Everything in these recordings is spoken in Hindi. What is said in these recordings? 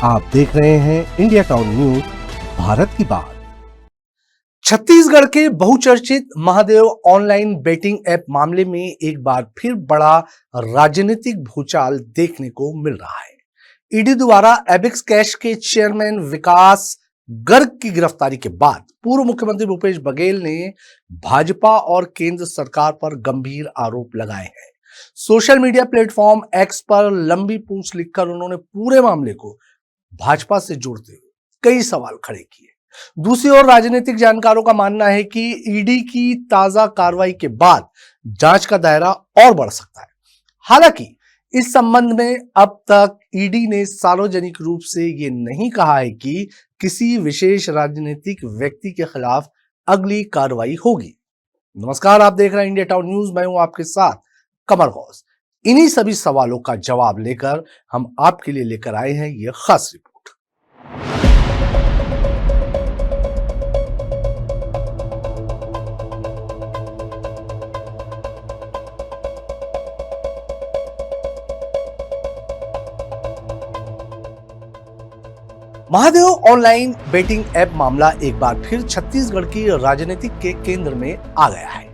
आप देख रहे हैं इंडिया टाउन न्यूज, भारत की बात। छत्तीसगढ़ के बहुचर्चित महादेव ऑनलाइन बेटिंग ऐप मामले में एक बार फिर बड़ा राजनीतिक भूचाल देखने को मिल रहा है। ईडी द्वारा एबिक्स कैश के चेयरमैन विकास गर्ग की गिरफ्तारी के बाद पूर्व मुख्यमंत्री भूपेश बघेल ने भाजपा और केंद्र सरकार पर गंभीर आरोप लगाए हैं। सोशल मीडिया प्लेटफॉर्म एक्स पर लंबी पोस्ट लिखकर उन्होंने पूरे मामले को भाजपा से जोड़ते हुए कई सवाल खड़े किए। दूसरी ओर राजनीतिक जानकारों का मानना है कि ईडी की ताजा कार्रवाई के बाद जांच का दायरा और बढ़ सकता है। हालांकि इस संबंध में अब तक ईडी ने सार्वजनिक रूप से ये नहीं कहा है कि किसी विशेष राजनीतिक व्यक्ति के खिलाफ अगली कार्रवाई होगी। नमस्कार, आप देख रहे हैं इंडिया टाउन न्यूज। मैं हूं आपके साथ कमर गौस। इन्हीं सभी सवालों का जवाब लेकर हम आपके लिए लेकर आए हैं ये खास report. Mahadev online betting app मामला एक बार फिर छत्तीसगढ़ की राजनीतिक के केंद्र में आ गया है।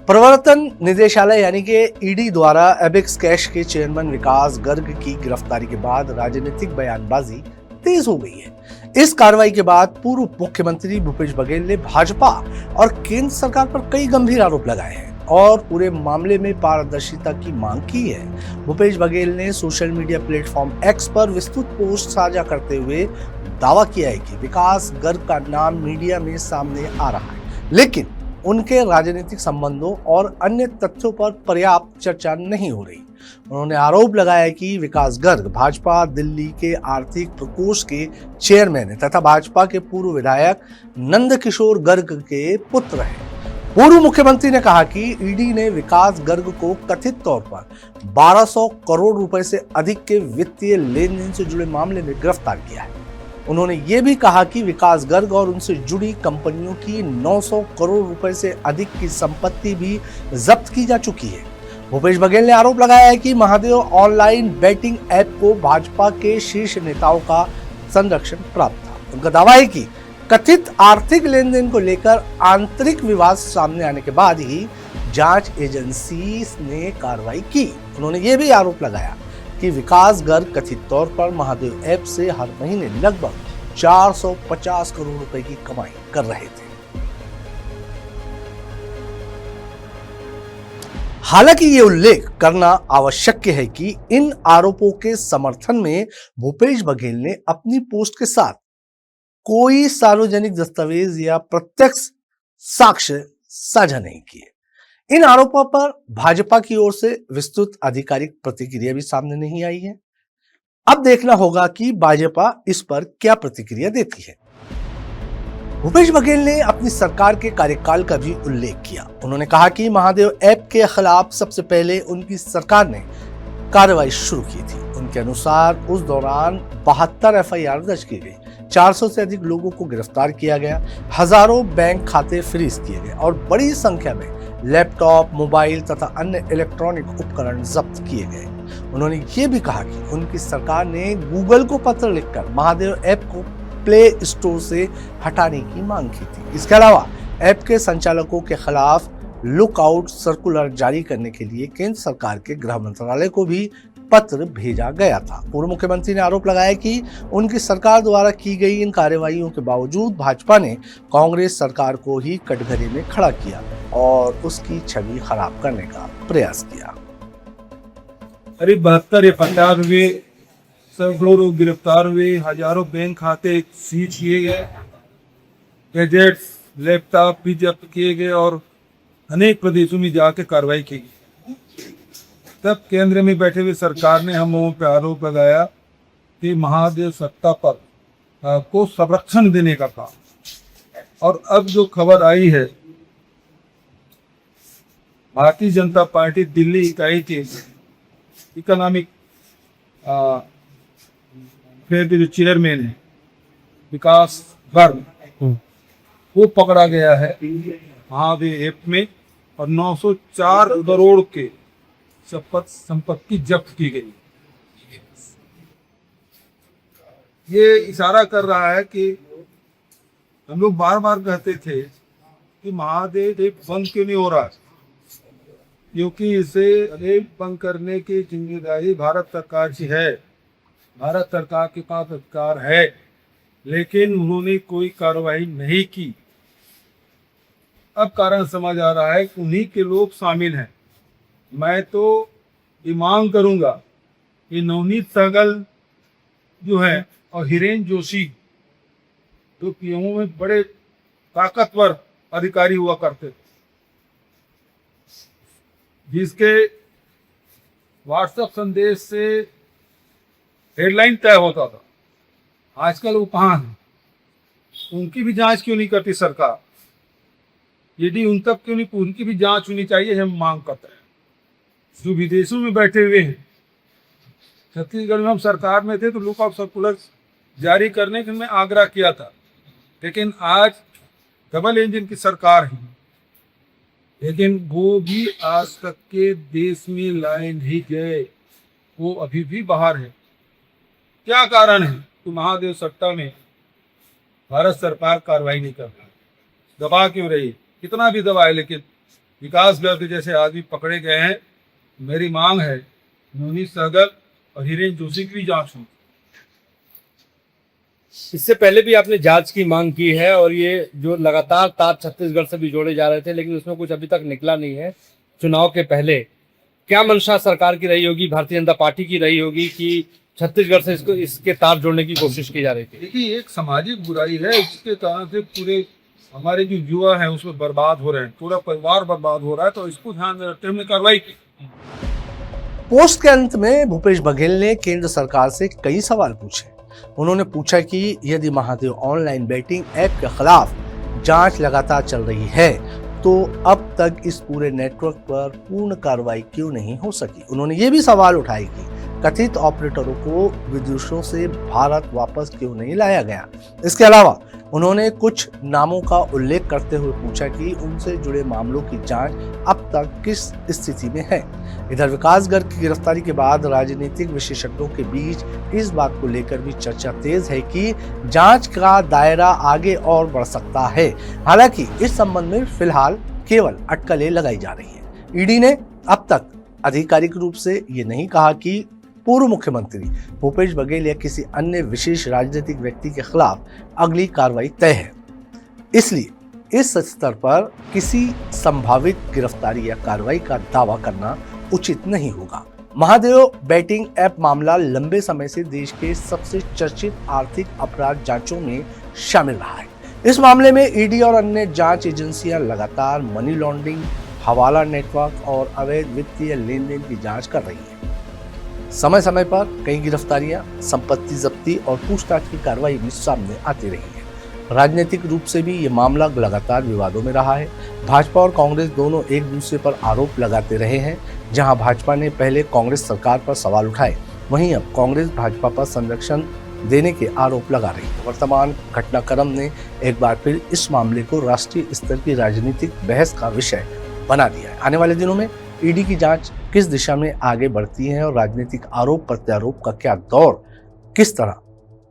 प्रवर्तन निदेशालय यानी कि ईडी द्वारा एबिक्स कैश के चेयरमैन विकास गर्ग की गिरफ्तारी के बाद राजनीतिक बयानबाजी तेज हो गई है। इस कार्रवाई के बाद पूर्व मुख्यमंत्री भूपेश बघेल ने भाजपा और केंद्र सरकार पर कई गंभीर आरोप लगाए हैं और पूरे मामले में पारदर्शिता की मांग की है। भूपेश बघेल ने सोशल मीडिया प्लेटफॉर्म एक्स पर विस्तृत पोस्ट साझा करते हुए दावा किया है कि विकास गर्ग का नाम मीडिया में सामने आ रहा है, लेकिन उनके राजनीतिक संबंधों और अन्य तथ्यों पर पर्याप्त चर्चा नहीं हो रही। उन्होंने आरोप लगाया कि विकास गर्ग भाजपा दिल्ली के आर्थिक प्रकोष्ठ के चेयरमैन तथा भाजपा के पूर्व विधायक नंदकिशोर गर्ग के पुत्र हैं। पूर्व मुख्यमंत्री ने कहा कि ईडी ने विकास गर्ग को कथित तौर पर 1200 करोड़ रुपए से अधिक के वित्तीय लेन देन से जुड़े मामले में गिरफ्तार किया है। उन्होंने ये भी कहा कि विकास गर्ग और उनसे जुड़ी कंपनियों की 900 करोड़ रुपए से अधिक की संपत्ति भी जब्त की जा चुकी है। भूपेश बघेल ने आरोप लगाया है कि महादेव ऑनलाइन बेटिंग ऐप को भाजपा के शीर्ष नेताओं का संरक्षण प्राप्त था। उनका दावा है कि कथित आर्थिक लेन देन को लेकर आंतरिक विवाद सामने आने के बाद ही जांच एजेंसी ने कार्रवाई की। उन्होंने ये भी आरोप लगाया कि विकास गर्ग कथित तौर पर महादेव ऐप से हर महीने लगभग 450 करोड़ रुपए की कमाई कर रहे थे। हालांकि ये उल्लेख करना आवश्यक है कि इन आरोपों के समर्थन में भूपेश बघेल ने अपनी पोस्ट के साथ कोई सार्वजनिक दस्तावेज या प्रत्यक्ष साक्ष्य साझा नहीं किए। इन आरोपों पर भाजपा की ओर से विस्तृत आधिकारिक प्रतिक्रिया भी सामने नहीं आई है। अब देखना होगा कि भाजपा इस पर क्या प्रतिक्रिया देती है। भूपेश बघेल ने अपनी सरकार के कार्यकाल का भी उल्लेख किया। उन्होंने कहा कि महादेव ऐप के खिलाफ सबसे पहले उनकी सरकार ने कार्रवाई शुरू की थी। उनके अनुसार उस दौरान 72 एफआईआर दर्ज की गई, 400 से अधिक लोगों को गिरफ्तार किया गया, हजारों बैंक खाते फ्रीज किए गए और बड़ी संख्या में लैपटॉप, मोबाइल तथा अन्य इलेक्ट्रॉनिक उपकरण जब्त किए गए। उन्होंने ये भी कहा कि उनकी सरकार ने गूगल को पत्र लिखकर महादेव ऐप को प्ले स्टोर से हटाने की मांग की थी। इसके अलावा ऐप के संचालकों के खिलाफ लुकआउट सर्कुलर जारी करने के लिए केंद्र सरकार के गृह मंत्रालय को भी पत्र भेजा गया था। पूर्व मुख्यमंत्री ने आरोप लगाया कि उनकी सरकार द्वारा की गई इन कार्रवाइयों के बावजूद भाजपा ने कांग्रेस सरकार को ही कटघरे में खड़ा किया और उसकी छवि खराब करने का प्रयास किया। करीब 72 एफआईआर हुए, सैकड़ों लोग गिरफ्तार हुए, हजारों बैंक खाते सीज किए गए, गैजेट्स, लैपटॉप भी जब्त किए गए और अनेक प्रदेशों में जाकर कार्रवाई की गई। तब केंद्र में बैठे हुए सरकार ने हम लोगों पर आरोप लगाया कि महादेव सत्ता पर को संरक्षण देने का काम। और अब जो खबर आई है, भारतीय जनता पार्टी दिल्ली इकाई के इकोनॉमिक फेयर के जो चेयरमैन है विकास गर्ग, वो पकड़ा गया है महादेव ऐप में और 904 करोड़ के संपत्ति जब्त की गई। ये इशारा कर रहा है कि हम लोग बार बार कहते थे कि महादेव एक बंद क्यों नहीं हो रहा, क्योंकि इसे रेप बंद करने की जिम्मेदारी भारत सरकार की है। भारत सरकार के पास अधिकार है, लेकिन उन्होंने कोई कार्रवाई नहीं की। अब कारण समझ आ रहा है कि उन्हीं के लोग शामिल हैं। मैं तो ये मांग करूंगा कि नवनीत सहगल जो है और हिरेन जोशी जो पीएमओ में बड़े ताकतवर अधिकारी हुआ करते थे, जिसके व्हाट्सएप संदेश से हेडलाइन तय होता था, आजकल वो कहाँ है? उनकी भी जांच क्यों नहीं करती सरकार? यदि उन तक क्यों नहीं, उनकी भी जांच होनी चाहिए, हम मांग करते हैं। जो विदेशों में बैठे हुए हैं, छत्तीसगढ़ में हम सरकार में थे तो लुकआउट सर्कुलर जारी करने के मैं आग्रह किया था, लेकिन आज डबल इंजन की सरकार है, लेकिन वो भी आज तक के देश में लाए नहीं गए, वो अभी भी बाहर है। क्या कारण है कि महादेव सट्टा में भारत सरकार कार्रवाई नहीं कर रही, दबा क्यों रही? कितना भी दबाए, लेकिन विकास गर्ग जैसे आदमी पकड़े गए हैं। मेरी मांग है नवनीत सहगल और हिरेन जोशी की भी जांच हो। इससे पहले भी आपने जांच की मांग की है और ये जो लगातार तार छत्तीसगढ़ से भी जोड़े जा रहे थे, लेकिन उसमें कुछ अभी तक निकला नहीं है। चुनाव के पहले क्या मंशा सरकार की रही होगी, भारतीय जनता पार्टी की रही होगी कि छत्तीसगढ़ से इसके तार जोड़ने की कोशिश की जा रही थी? देखिए, एक सामाजिक बुराई है, इसके कारण से पूरे हमारे जो युवा हैं उसमें बर्बाद हो रहे हैं, पूरा परिवार बर्बाद हो रहा है, तो इसको ध्यान में रखते हुए कार्रवाई की। पोस्ट के अंत में भूपेश बघेल ने केंद्र सरकार से कई सवाल पूछे। उन्होंने पूछा कि यदि महादेव ऑनलाइन बेटिंग ऐप के खिलाफ जांच लगातार चल रही है तो अब तक इस पूरे नेटवर्क पर पूर्ण कार्रवाई क्यों नहीं हो सकी। उन्होंने ये भी सवाल उठाए कि कथित ऑपरेटरों को विदेशों से भारत वापस क्यों नहीं लाया गया। इसके अलावा उन्होंने कुछ नामों का उल्लेख करते हुए पूछा कि उनसे जुड़े मामलों की जांच अब तक किस स्थिति में है। इधर विकास गर्ग की गिरफ्तारी के बाद राजनीतिक विशेषज्ञों के बीच इस बात को लेकर भी चर्चा तेज है कि जांच का दायरा आगे और बढ़ सकता है। हालांकि इस संबंध में फिलहाल केवल अटकलें लगाई जा रही है। ईडी ने अब तक आधिकारिक रूप से ये नहीं कहा कि पूर्व मुख्यमंत्री भूपेश बघेल या किसी अन्य विशेष राजनीतिक व्यक्ति के खिलाफ अगली कार्रवाई तय है। इसलिए इस स्तर पर किसी संभावित गिरफ्तारी या कार्रवाई का दावा करना उचित नहीं होगा। महादेव बेटिंग ऐप मामला लंबे समय से देश के सबसे चर्चित आर्थिक अपराध जांचों में शामिल रहा है। इस मामले में ईडी और अन्य जांच एजेंसियां लगातार मनी लॉन्ड्रिंग, हवाला नेटवर्क और अवैध वित्तीय लेन देन की जांच कर रही है। समय समय पर कई गिरफ्तारियां, संपत्ति जब्ती और पूछताछ की कार्रवाई भी सामने आती रही है। राजनीतिक रूप से भी ये मामला लगातार विवादों में रहा है। भाजपा और कांग्रेस दोनों एक दूसरे पर आरोप लगाते रहे हैं। जहां भाजपा ने पहले कांग्रेस सरकार पर सवाल उठाए, वहीं अब कांग्रेस भाजपा पर संरक्षण देने के आरोप लगा रही है। वर्तमान घटनाक्रम ने एक बार फिर इस मामले को राष्ट्रीय स्तर की राजनीतिक बहस का विषय बना दिया है। आने वाले दिनों में ईडी की जांच किस दिशा में आगे बढ़ती है और राजनीतिक आरोप प्रत्यारोप का क्या दौर किस तरह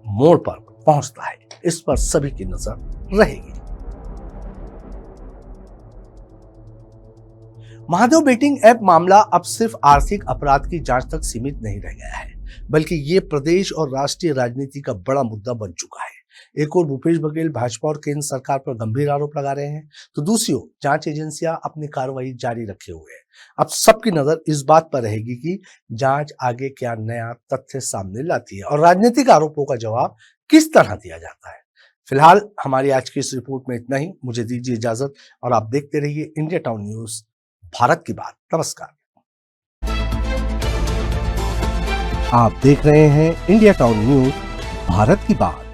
मोड़ पर पहुंचता है, इस पर सभी की नजर रहेगी। महादेव बेटिंग ऐप मामला अब सिर्फ आर्थिक अपराध की जांच तक सीमित नहीं रह गया है, बल्कि ये प्रदेश और राष्ट्रीय राजनीति का बड़ा मुद्दा बन चुका है। एक और भूपेश बघेल भाजपा और केंद्र सरकार पर गंभीर आरोप लगा रहे हैं, तो दूसरी ओर जांच एजेंसियां अपनी कार्रवाई जारी रखे हुए हैं। अब सबकी नजर इस बात पर रहेगी कि जांच आगे क्या नया तथ्य सामने लाती है और राजनीतिक आरोपों का जवाब किस तरह दिया जाता है। फिलहाल हमारी आज की इस रिपोर्ट में इतना ही। मुझे दीजिए इजाजत और आप देखते रहिए इंडिया टाउन न्यूज, भारत की बात। नमस्कार। आप देख रहे हैं इंडिया टाउन न्यूज, भारत की बात।